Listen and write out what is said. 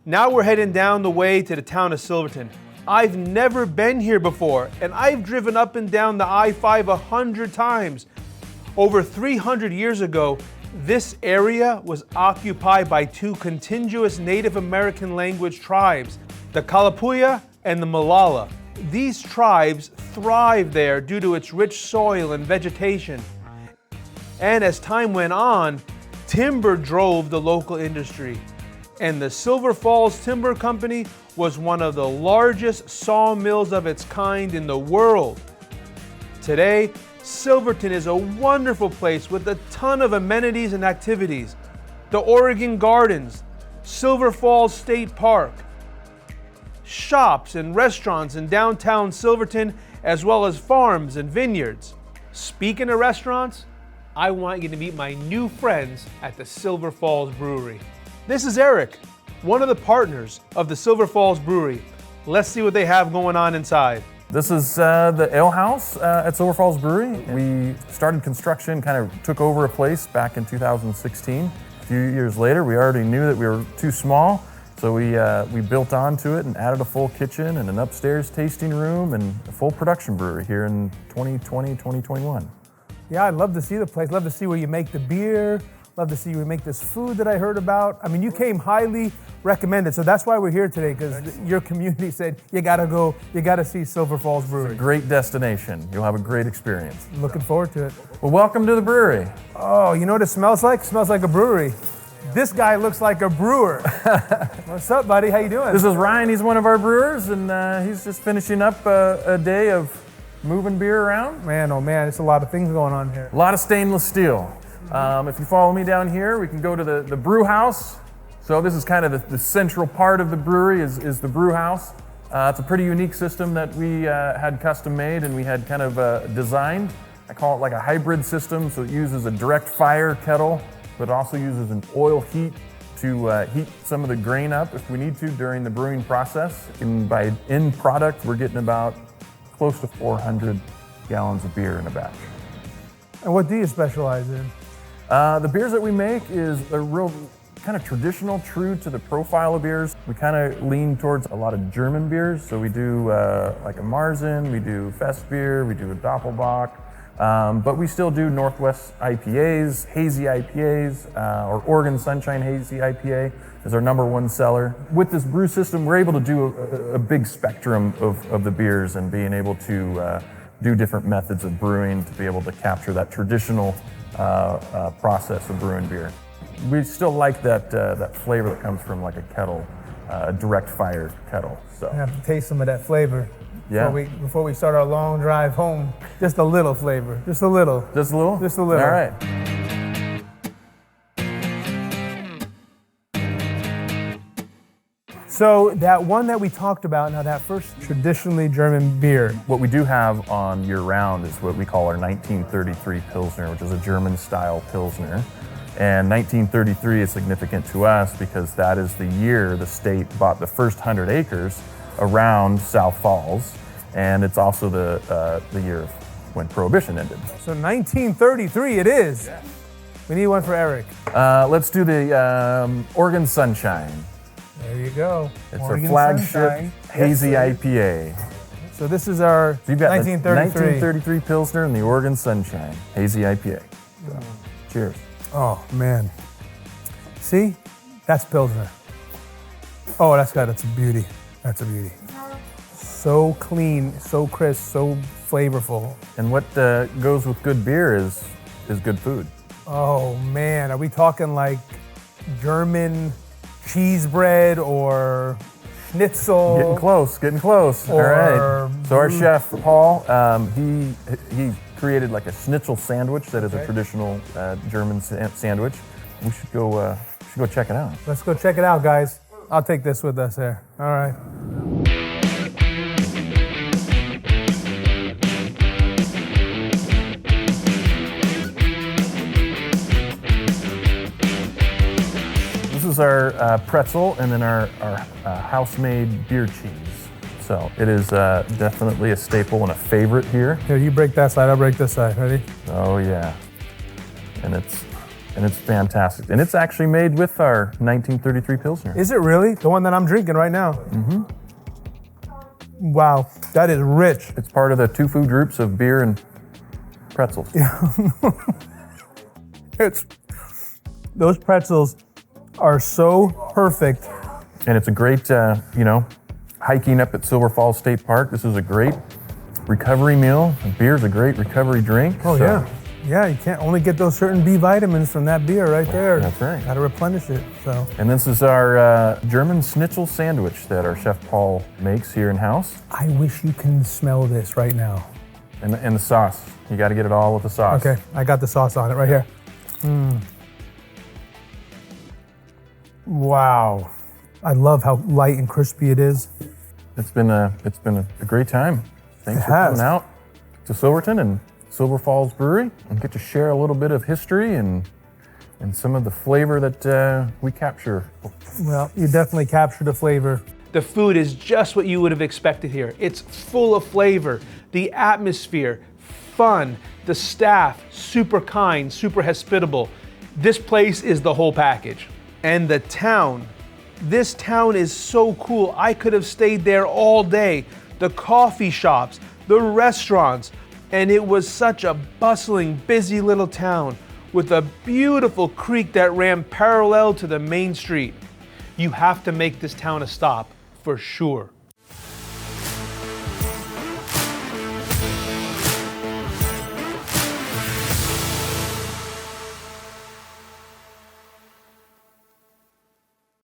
Now we're heading down the way to the town of Silverton. I've never been here before, and I've driven up and down the I-5 100 times. Over 300 years ago, this area was occupied by two contiguous Native American language tribes, the Kalapuya and the Molalla. These tribes thrived there due to its rich soil and vegetation. And as time went on, timber drove the local industry. And the Silver Falls Timber Company was one of the largest sawmills of its kind in the world. Today, Silverton is a wonderful place with a ton of amenities and activities. The Oregon Gardens, Silver Falls State Park, shops and restaurants in downtown Silverton, as well as farms and vineyards. Speaking of restaurants, I want you to meet my new friends at the Silver Falls Brewery. This is Eric, one of the partners of the Silver Falls Brewery. Let's see what they have going on inside. This is the ale house at Silver Falls Brewery. We started construction, kind of took over a place back in 2016. A few years later, we already knew that we were too small, so we built onto it and added a full kitchen and an upstairs tasting room and a full production brewery here in 2020, 2021. Yeah, I'd love to see the place, love to see where you make the beer, love to see where you make this food that I heard about. I mean, you came highly recommended, so that's why we're here today, because your community said, you gotta go, you gotta see Silver Falls Brewery. It's a great destination. You'll have a great experience. Looking forward to it. Well, welcome to the brewery. Oh, you know what it smells like? It smells like a brewery. This guy looks like a brewer. What's up, buddy? How you doing? This is Ryan. He's one of our brewers, and he's just finishing up a day of moving beer around. Man, oh man, it's a lot of things going on here. A lot of stainless steel. If you follow me down here, we can go to the brew house. So this is kind of the central part of the brewery is the brew house. It's a pretty unique system that we had custom made and we had kind of designed. I call it like a hybrid system, so it uses a direct fire kettle, but it also uses an oil heat to heat some of the grain up if we need to during the brewing process. And by end product, we're getting about close to 400 gallons of beer in a batch. And what do you specialize in? The beers that we make is a real kind of traditional, true to the profile of beers. We kind of lean towards a lot of German beers. So we do like a Marzen, we do Fest beer, we do a Doppelbock, but we still do Northwest IPAs, hazy IPAs, or Oregon Sunshine Hazy IPA is our #1 seller. With this brew system, we're able to do a big spectrum of the beers and being able to do different methods of brewing to be able to capture that traditional process of brewing beer. We still like that flavor that comes from like a kettle, a direct fire kettle. So I have to taste some of that flavor. Yeah. Before we start our long drive home, just a little flavor, just a little. Just a little? Just a little. All right. So that one that we talked about, now that first traditionally German beer. What we do have on year-round is what we call our 1933 Pilsner, which is a German-style Pilsner. And 1933 is significant to us because that is the year the state bought the first 100 acres around South Falls, and it's also the year of when Prohibition ended. So 1933 it is. Yeah. We need one for Eric. Let's do the Oregon Sunshine. There you go. It's Oregon our flagship Sunshine. hazy Yes, IPA. So this is our So you've got 1933. the 1933 Pilsner and the Oregon Sunshine hazy IPA. So, cheers. Oh man. See? That's Pilsner. Oh, that's a beauty. That's a beauty. So clean, so crisp, so flavorful. And what goes with good beer is good food. Oh man, are we talking like German cheese bread or schnitzel? Getting close, getting close. All right. So our chef, Paul, he created like a schnitzel sandwich that is a traditional German sandwich. We should go check it out. Let's go check it out, guys. I'll take this with us here. All right. This is our pretzel and then our house-made beer cheese. So it is definitely a staple and a favorite here. Here, you break that side, I'll break this side. Ready? Oh yeah. And it's and it's fantastic. And it's actually made with our 1933 Pilsner. Is it really? The one that I'm drinking right now? Mm-hmm. Wow, that is rich. It's part of the 2 food groups of beer and pretzels. Yeah. Those pretzels are so perfect. And it's a great, hiking up at Silver Falls State Park. This is a great recovery meal. Beer's a great recovery drink. Oh, yeah. Yeah, you can't only get those certain B vitamins from that beer right there. That's right. Got to replenish it. So. And this is our German schnitzel sandwich that our chef Paul makes here in house. I wish you can smell this right now. And the sauce. You got to get it all with the sauce. Okay, I got the sauce on it right here. Wow. I love how light and crispy it is. It's been a great time. Thanks for coming out to Silverton and Silver Falls Brewery and get to share a little bit of history and some of the flavor that we capture. Well, you definitely captured the flavor. The food is just what you would have expected here. It's full of flavor, the atmosphere, fun, the staff, super kind, super hospitable. This place is the whole package. And the town. This town is so cool. I could have stayed there all day. The coffee shops, the restaurants, and it was such a bustling, busy little town with a beautiful creek that ran parallel to the main street. You have to make this town a stop, for sure.